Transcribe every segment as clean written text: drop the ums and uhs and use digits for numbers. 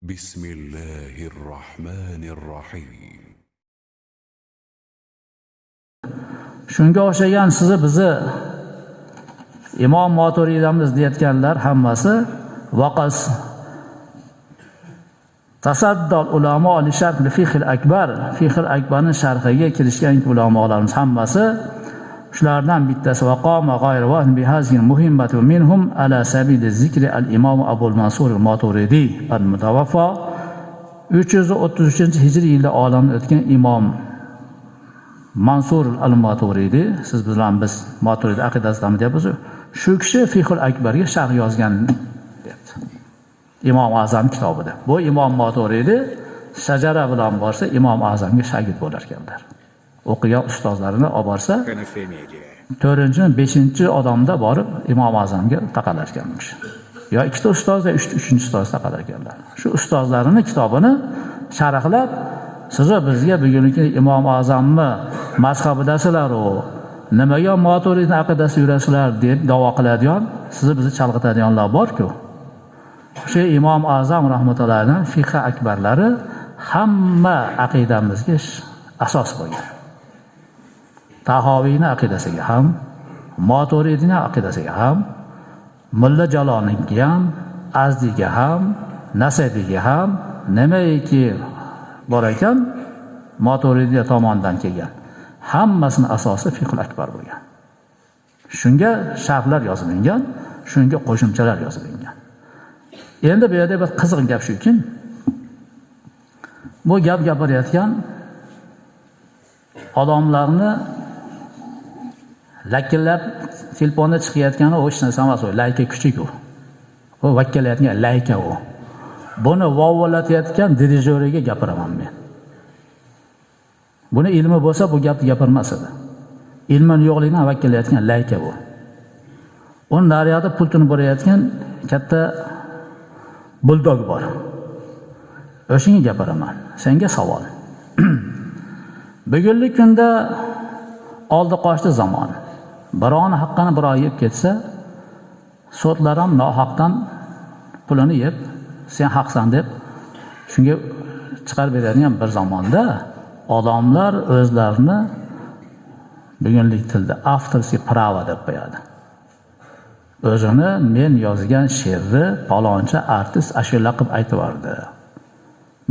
Bismillahirrahmanirrahim. Shunga o'xshagan sizni bizni Imom Moturidiyamiz deyotganlar hammasi vaqas tasaddal ulamo li sharh li fiqh akbar, fiqh akbarning sharhiga kirishgan ulamolarimiz hammasi shulardan bittasi vaqama g'ayri wa bi hazil muhimmati minhum ala sabil zikri al-imom Abul Mansur al-Maturidi al-mutawaffa 333-hijriy yilda olamdan o'tgan imom Mansur al-Maturidi, siz bilan biz Maturidi aqidasidan deyapmiz. Shu kishi Fiqhul Akbarga sharh yozgan debdi. Imom Azam kitobida. Bu Imom Maturidi shajara bilan borsa Imom Azamga shogird bo'lar ekanlar. O'qigan ustozlarini olib borsa 4-5 odamda borib Imom Azamga taqalar ekanmish. Yo ikkita ustozda, uchinchi ustoz taqalar ekanlar. Shu ustozlarini kitobini sharhlab siz bizga bugungi Imom Azamni mazhabidasilar-u, nimaga Maturidiyning aqidasi yurasizlar deb da'vo qiladigan, sizni bizni chalg'itadiganlar bor-ku. O'sha Imom Azam rahmatullohning fiqh akbarlari hamma aqidamizga asos bo'lgan. Tahoviyning aqidasiga ham, Maturidiyning aqidasiga ham, Mulla Jalolningga ham, Azdiga ham, Nasabiga ham nimaiki bor ekan, Maturidiya tomonidan kelgan. Hammasini asosi fiqh akbar bo'lgan. Shunga sharhlar yozilgan, shunga qo'shimchalar yozilgan. Endi bu yerda bir qiziq gap shuki, bu gap gapirayotgan odamlarni lakillab telefonda chiqayotgani o hech narsa emas, layka kuchuk u. O vakkalayotgan layka u. Buni vovvolatayotgan dirijoriga gapiraman men. Buni ilmi bo'lsa bu gapni gapirmas edi. Ilmin yo'qligidan vakkalayotgan layka bu. Uni naryoqda pultini borayotgan katta buldog bor. O'shanga gapiraman. Senga savol. Bugungi kunda oldi qochdi zamon. Birovni haqqini birov yeb ketsa, sotlar ham nohaqdan pulini yeb, sen haqsan deb shunga chiqarib beradigan bir zamonda odamlar o'zlarini bugungi tilda avtorskiy pravo deb qo'yadi. O'zini men yozgan she'rni palonchi artist ashula qilib aytib yordi.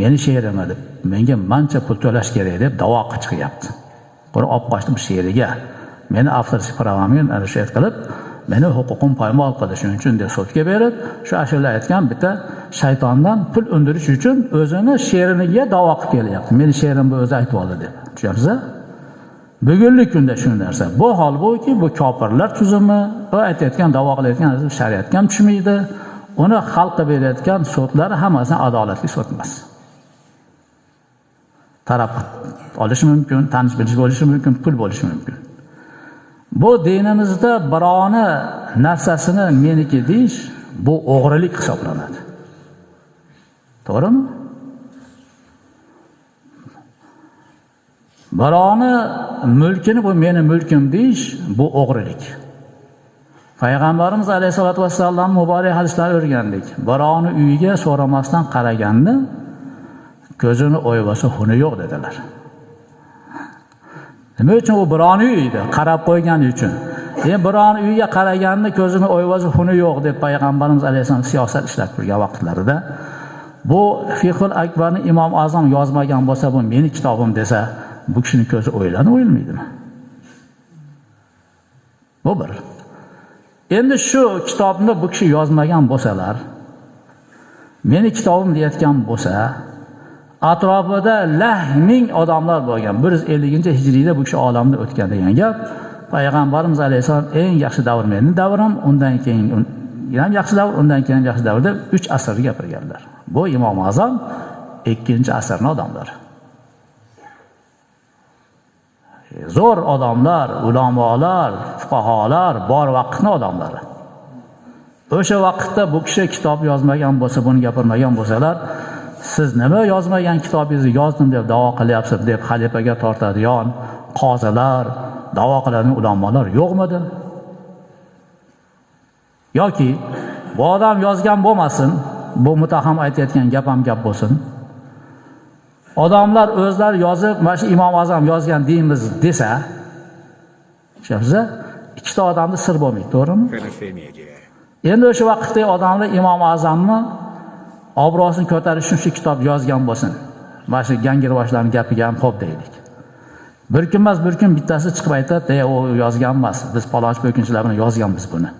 Meni she'rim deb, menga mancha pul to'lash kerak deb da'vo qilib chiqyapti. Buni olib qochdim she'riga. Meni avtorskiy pravomga arashat qilib, meni huquqim poymol qildi, shuning uchun deb sudga berib, shu ashula aytgan bitta shaytondan pul undirish uchun o'zini she'riniga da'vo qilib kelyapti. Meni she'rimni o'zi aytib oldi deb. Tushunasiz? Bugungi kunda shu narsa. Bu hol bo'ki, bu kofirlar tuzumi, u aytayotgan, da'vo qilayotgan shariatga ham tushmaydi. Uni xalqqa berayotgan sudlar hammasi adolatli sud emas. Taraf olishi mumkin, tanish bilish bo'lishi mumkin, pul bo'lishi mumkin. Bu dinimizda birovni narsasini meniki deyish, bu o'g'rilik hisoblanadi. To'g'rimi? Birovni mulkini bu meni mulkim deyish, bu o'g'rilik. Payg'ambarimiz alayhisolatu vassallam muborak hadislar o'rgandik. Birovni uyiga so'ramasdan qaraganni ko'zini o'yvasa xuni yo'q dedilar. Nima uchun u birovni uyida qarab qo'ygani uchun? Birovni uyiga qaraganni ko'zini o'yvasa xuni yo'q deb payg'ambarimiz alayhisolam siyosat ishlab turgan vaqtlarida bu Fiqhul Akbarni Imom Azam yozmagan bo'lsa, bu meni kitobim desa, bu kishining ko'zi o'ylanib o'yilmaydimi? Bu bir. Endi shu kitobni bu kishi yozmagan bo'lsalar, meni kitobim deyotgan bo'lsa, atrofida ming odamlar bo'lgan. 150-hijriyda bu kishi olamdan o'tgan degan gap. Payg'ambarimiz alayhisalom eng yaxshi davr mening davrim, undan keyin ham yaxshi davr, undan keyin ham yaxshi davr deb 3 asrga gapirganlar. Bu Imom Azam 2-asrning odamlari. Zo'r odamlar, ulamolar, fuqaholar bor vaqtning odamlari. O'sha vaqtda bu kishi kitob yozmagan bo'lsa, buni gapirmagan bo'lsalar, siz nima yozmagan kitobingizni yozdim deb da'vo qilyapsiz deb xalifaga tortadigan qozilar, da'vo qiladigan ulamolar yo'qmidi? Yoki bu odam yozgan bo'lmasin, bu muttaham aytayotgan gap ham gap bo'lsin. Odamlar o'zlari yozib, mana shu Imom Azam yozgan deymiz desa, tushunasiz? Ikkita odamni sir bo'lmaydi, to'g'rimi? Endi o'sha vaqtda odamlar Imom Azamni obro'sini ko'tarish uchun shu kitob yozgan bo'lsin. Mana shu gangirvoshlarning gapiga ham xo'p deylik. Bir kun bittasi chiqib aytadi, "Ey, u yozgan emas. Biz palonchi bo'kinchilar bilan yozganmiz buni."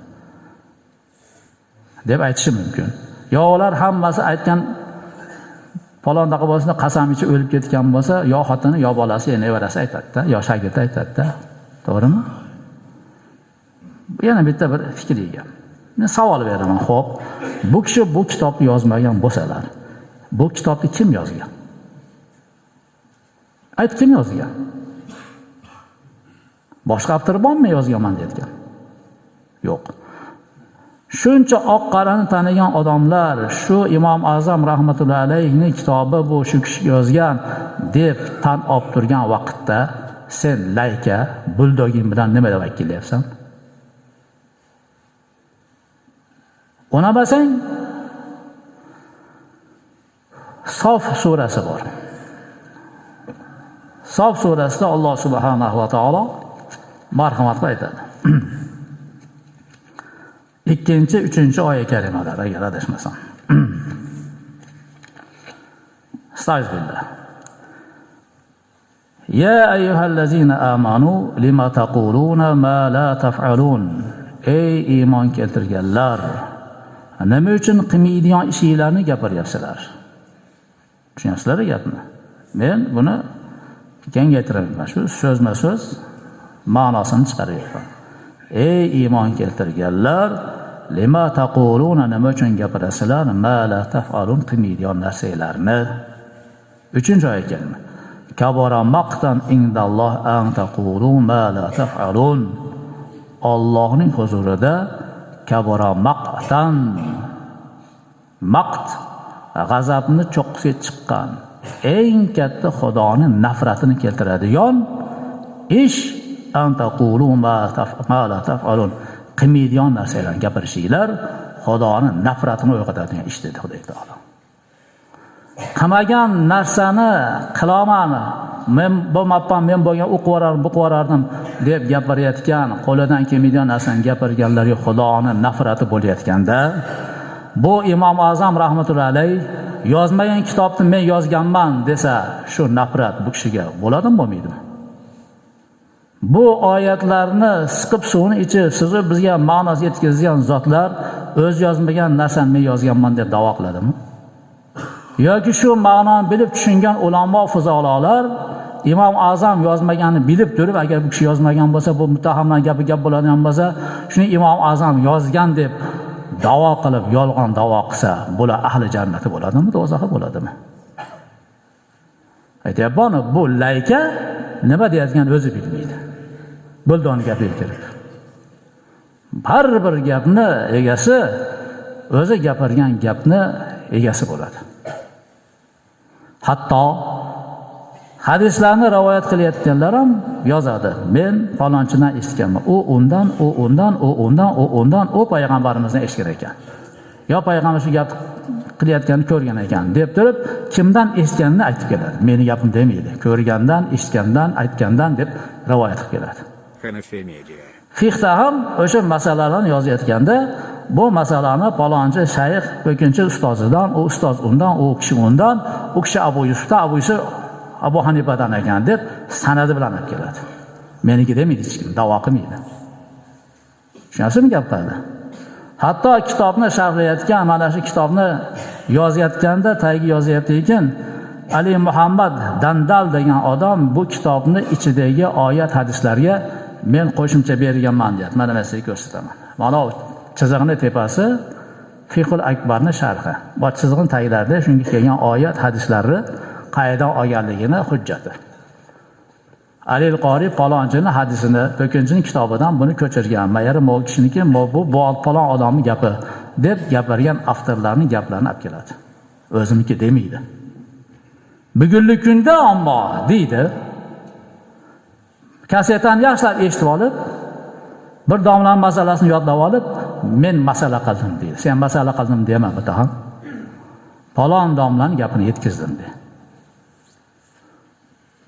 deb aytishi mumkin. Yo ular hammasi aytgan palon daqa bo'lsa qasam ichib o'lib ketgan bo'lsa, yo xotini, yo bolasi, yo nevarasi aytadi-da, yo shagirdi aytadi-da. To'g'rimi? Yana bitta bir fikriga. Men savol beraman. Xo'p, bu kishi bu kitobni yozmagan bo'lsalar, bu kitobni kim yozgan? Ayt, kim yozgan? Boshqa avtor bormi yozganman deyotgan? Yo'q. Shuncha oq qarani tanigan odamlar shu Imom Azam rahmatullohi alayhining kitobi bu shu kishi yozgan deb tan olib turgan vaqtda sen layka buldoging bilan nima deb vakilyapsan? Unamasang Sof surasi bor. Sof surasida Alloh subhanahu va taolo marhamat aytadi. 2-3 oyat kalimalar agar adashmasam. Estağfirullah. Ya ayyuhallazina amanu lima taquluna ma la taf'alun. Ey iymon keltirganlar, nima uchun qilmaydigan ishlarni gapiryapsizlar? Tushunasizlar gapni? Men buni kengaytiraman. Shu so'zma-so'z ma'nosini chiqaryapman. Ey iymon keltirganlar, lima taquluna, nima uchun gapirasizlar? Ma la taf'alun, qilmaydigan narsalarni. 3-oyat kalima. Kabara maqtan indalloh an taqulu ma la taf'alun. Allohning huzurida kabara maqtan, maqt g'azabni cho'qqisiga chiqqan, eng katta Xudoning nafratini keltiradigan ish an taqulu ma la taf'alun. Qilmaydigan narsalarni gapirishinglar Xudoning nafratini uyg'otadigan ish dedi Xudo taolo. Qilmagan narsani qilaman, men bo'lmabman, men bo'lgan o'qivorardim deb gapirayotgan, qo'lidan kelmaydigan narsani gapirganlarga Xudoning nafrati bo'layotganda, bu Imom Azam rahmatullohi alayhi yozmagan kitobni men yozganman desa, shu nafrat bu kishiga bo'ladimi, bo'lmaydimi? Bu oyatlarni siqib suvni ichib, sizni bizga ma'no yetkazgan zotlar o'z yozmagan narsani men yozganman deb da'vo qiladimi? Yoki shu ma'noni bilib tushungan ulamo fuzolar Imom Azam yozmaganini bilib turib, agar bu kishi yozmagan bo'lsa, bu muttahamlar gapi gap bo'ladigan bo'lsa, shuni Imom Azam yozgan deb da'vo qilib, yolg'on da'vo qilsa, bular ahli jannati bo'ladimi, do'zaxi bo'ladimi? Aytayapman, bu layka nima deyotganini o'zi bilmaydi. Buldoni gapiga kirib. Har bir gapni egasi o'zi gapirgan gapni egasi bo'ladi. Hatto hadislarni rivoyat qilayotganlar ham yozadi. Men falonchidan eshitganman. U payg'ambarimizdan eshitgan ekan. Yo payg'ambar shu gap qilayotganini ko'rgan ekan deb turib, kimdan eshitganini aytib keladi. Meni gapim demaydi. Ko'rgandan, eshitgandan, aytgandan deb rivoyat qilib keladi. Fiqhda ham o'sha masalalarni yozayotganda, bu masalani palonchi shayx ko'kinchi ustozidan, u ustoz undan, u kishi undan, u kishi Abu Yusufdan, Abu Yusuf Abu Hanifadan ekan deb sanadi bilan olib keladi. Meniki demaydi hech kim, da'vo qilmaydi. Tushunasizmi gaplarni? Hatto kitobni sharhlayotgan, mana shu kitobni yozayotganda tagi yozyapti ekan, Ali Muhammad Dandal degan odam bu kitobni ichidagi oyat hadislarga men qo'shimcha berganman deyapti. Mana men sizga ko'rsataman. Mana chizig'ini tepasi Fiqhul Akbarning sharhi. Bu chizig'ning taglarida shunga kelgan oyat hadislarni qayerdan olganligini hujjati. Ali al-Qori palonchining hadisini, ko'kinchining kitobidan buni ko'chirgan. Mayari bu kishiniki, bu palon odamning gapi deb gapirgan avtorlarning gaplarini olib keladi. O'ziniki demaydi. Bugungi kunda ammo deydi. Kasetani yaxshilab eshitib olib, bir domlaning masalasini yodlab olib, men masala qildim deydi. Sen masala qildim dema bitta ham. Falon domlaning gapini yetkazdim de.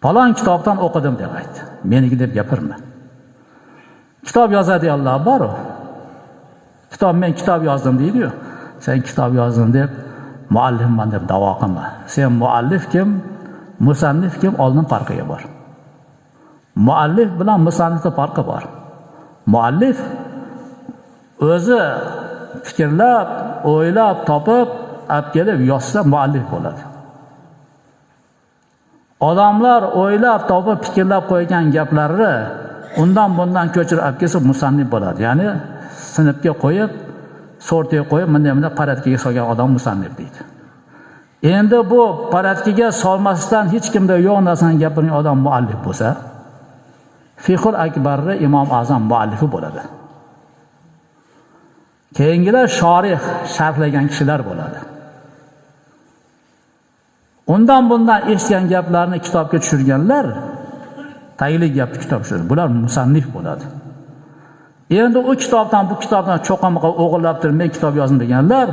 Falon kitobdan o'qidim deb aytdi. Meniki deb gapirma. Kitob yozadiganlar bor-ku. Men kitob yozdim deydi-yu. Sen kitob yozding deb muallifman deb da'vo qilma. Sen muallif kim, musannif kim oldin farqiga bor. Muallif bilan musannifda farqi bor. Muallif o'zi fikrlab, o'ylab, topib, olib kelib yozsa muallif bo'ladi. Odamlar o'ylab, topib, fikrlab qo'ygan gaplarni undan bundan ko'chirib olib kelsa musannif bo'ladi. Ya'ni sinfga qo'yib, sortga qo'yib, bunday paratkaga solgan odam musannif deydi. Endi bu paratkaga solmasdan hech kimda yo'q narsani gapirgan odam muallif bo'lsa, Fiqhul Akbarda Imom Azam muallifi bo'ladi. Keyingilar shorih, sharhlagan kishilar bo'ladi. Undan bundan eshitgan gaplarni kitobga tushirganlar, tagli gapni kitobga tushiradi. Bular musannif bo'ladi. Endi u kitobdan bu kitobdan cho'qamoqqa o'g'irlab turib men kitob yozdim deganlar,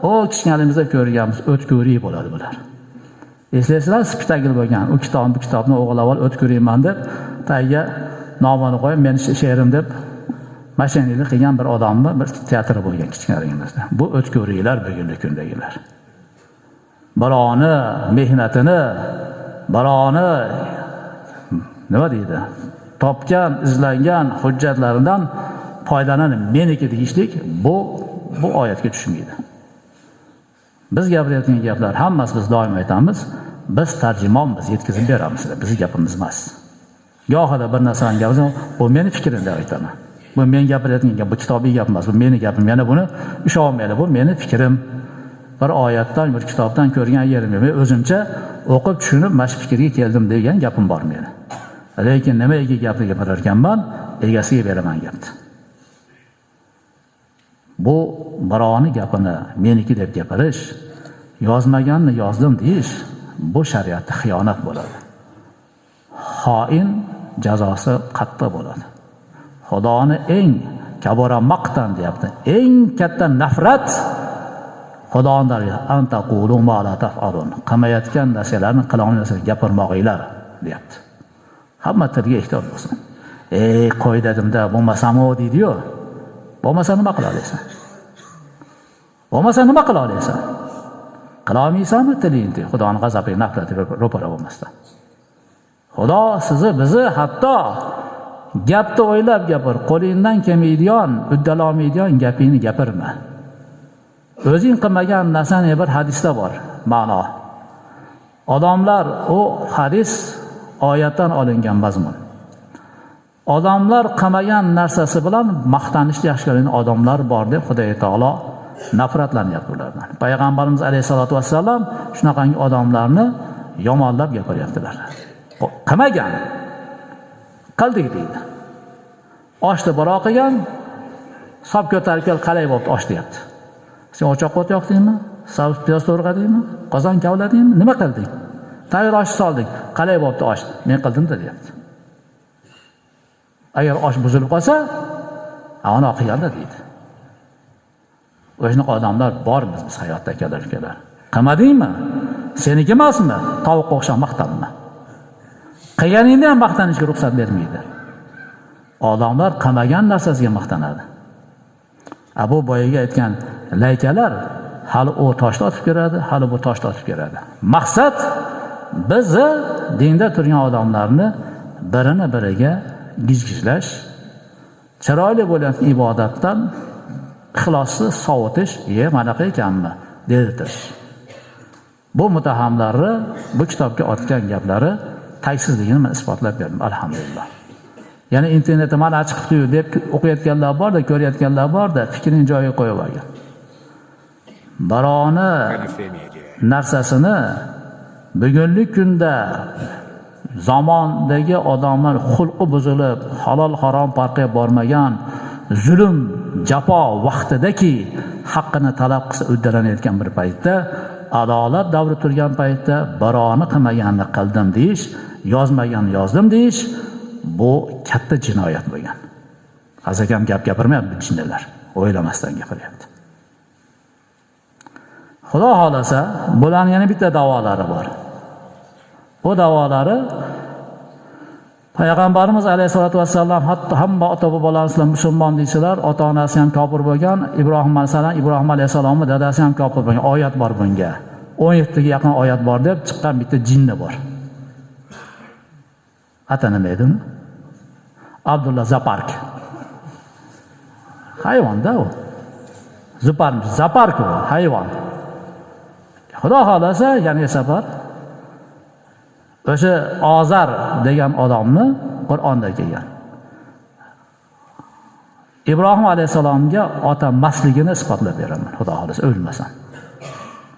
o kichkinaligimizda ko'rganmiz, o'tkuriy bo'ladi bular. Eslaysizlar, spektakl bo'lgan. U kitobni bu kitobni o'g'irlab olib o'tkiriyman deb tagiga nomini qo'yib, men she'rim deb mashinalik qilgan bir odamni bir teatri bo'lgan kichkinaligimizda. Bu o'tkiriylar bugungi kundagilar. Birovni mehnatini, birovni nima deydi? Topgan, izlangan hujjatlaridan foydalanib meniki deyishlik bu oyatga tushmaydi. Biz gapirayotgan gaplar hammasi biz doim aytamiz, biz tarjimonmiz, yetkazib beramiz, bizning gapimiz emas. Gohida bir narsani gapirsam, bu meni fikrim deb aytaman. Bu men gapirayotgan gap, bu kitobiy gap emas, bu meni gapim. Yana buni usholmaydi, bu meni fikrim. Bir oyatdan, bir kitobdan ko'rgan yerim. Men o'zimcha o'qib tushunib, mash fikrga keldim degan gapim bor meni. Lekin nimaga gapni gapirar ekanman, egasiga beraman gapni. Bu birovni gapini meniki deb gapirish, yozmaganni yozdim deyish, bu shariatda xiyonat bo'ladi. Xoin jazosi qattiq bo'ladi. Xudoni eng kabora maqtan deyapti. Eng katta nafrat Xudodan antaqulu ma la taf'alun. Qilmayotgan narsalarni qilolmagan narsalarni gapirmoqinglar deyapti. Hamma tilga ehtiyot bo'lsin. Qo'y dedimda, bo'lmasam-u deydi-yu. Bo'lmasa nima qila olasan? Bo'lmasa nima qila olasan? Qila olmaysanmi tilingni? Xudoning g'azabiga, nafratiga ro'para bo'lmasdan. Xudo sizni, bizni hatto gapni o'ylab gapir, qo'lingdan kelmaydigan, uddalolmaydigan gapingni gapirma. O'zing qilmagan narsani bir hadisda bor, ma'no. Odamlar o hadis oyatdan olingan mazmun. Odamlar qilmagan narsasi bilan maqtanishni yaxshi ko'rgan odamlar bor deb Xudo taolo nafratlanyapti ulardan. Payg'ambarimiz alayhisolatu vassalam shunaqangi odamlarni yomonlab gapiryaptilar. Qilmagan, qildik deydi. Oshni baro qilgan, sop ko'tarib kel qalay bo'lib osh deyapti. Sen o'choqqa o't yoqdingmi? Sabz piyoz to'g'radingmi? Qozon kavladingmi? Nima qilding? Tayyor osh soldik. Qalay bo'libdi osh? Men qildim-da deyapti. Agar osh buzilib qolsa, ana qilganda deydi. O'shanaqa odamlar bormiz biz hayotda akalar. Qilmadingmi? Seniki emasmi? Tovuqqa o'xshab maqtanma. Qilganingda ham maqtanishga ruxsat bermaydi. Odamlar qilmagan narsasiga maqtanadi. Abu boyaga aytgan laykalar hali u toshni otib beradi, hali bu toshni otib beradi. Maqsad bizni dinda turgan odamlarni birini biriga gijgijlash, chiroyli bo'lgan ibodatdan ixlosni sovutish, manaqa ekanmi, dedirtish. Bu mutahamlarni bu kitobga otgan gaplari tagsizligini men isbotlab berdim, alhamdulillah. Ya'ni internetda mana chiqibdi deb o'qiyotganlar bor-da, ko'rayotganlar bor-da, fikrini joyiga qo'yib olgan. Birovni narsasini bugungi kunda zamondagi odamlar xulqi buzilib, halol harom farqiga bormagan zulm, jafo vaqtidagi haqqini talab qilsa uddalanayotgan bir paytda, adolat davri turgan paytda birovni qilmaganni qildim deyish, yozmaganni yozdim deyish, bu katta jinoyat bo'lgan. Hazakam gap gapirmayapti jinnilar, o'ylamasdan gapiryapti. Xudo xolasa, bularning yana bitta davolari bor. Bu davolari Payg'ambarimiz alayhisolatu vassallam hatto hamma ota-bobolarimiz musulmon deysalar, ota-onasi ham kofir bo'lgan, Ibrohim alayhisalomning dadasi ham kofir bo'lgan. Oyat bor bunga. 17 ga yaqin oyat bor deb chiqqan bitta jinni bor. Ata nima edi? Abdulla Zapark. Hayvonda u. Zapark u, hayvon. Xudo xolasa, yana safar o'sha Ozar degan odamni Qur'onda kelgan. Ibrohim alayhisalomga ota emasligini isbotlab beraman, Xudo xolasa o'lmasam.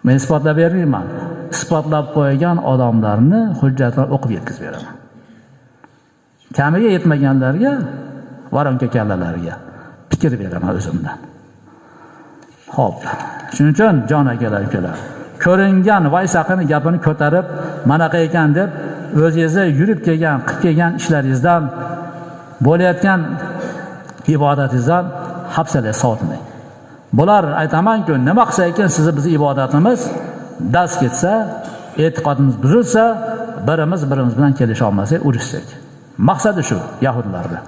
Men isbotlab bermayman. Isbotlab qo'ygan odamlarni hujjatlar o'qib yetkazib beraman. Kamiga yetmaganlarga, varonka kallalarga fikr beraman o'zimdan. Xo'p. Shuning uchun jon akalar, ko'ringan Vaysaqini gapini ko'tarib, manaqa ekan deb o'zingizni yurib kelgan, qilib kelgan ishlaringizdan, bo'layotgan ibodatingizdan hafsala sotmang. Bular aytaman-ku, nima qilsa ekan sizni biz ibodatimiz dast ketsa, e'tiqodimiz buzilsa, birimiz bilan kelisha olmasak, urushsak. Maqsadi shu yahudlarda.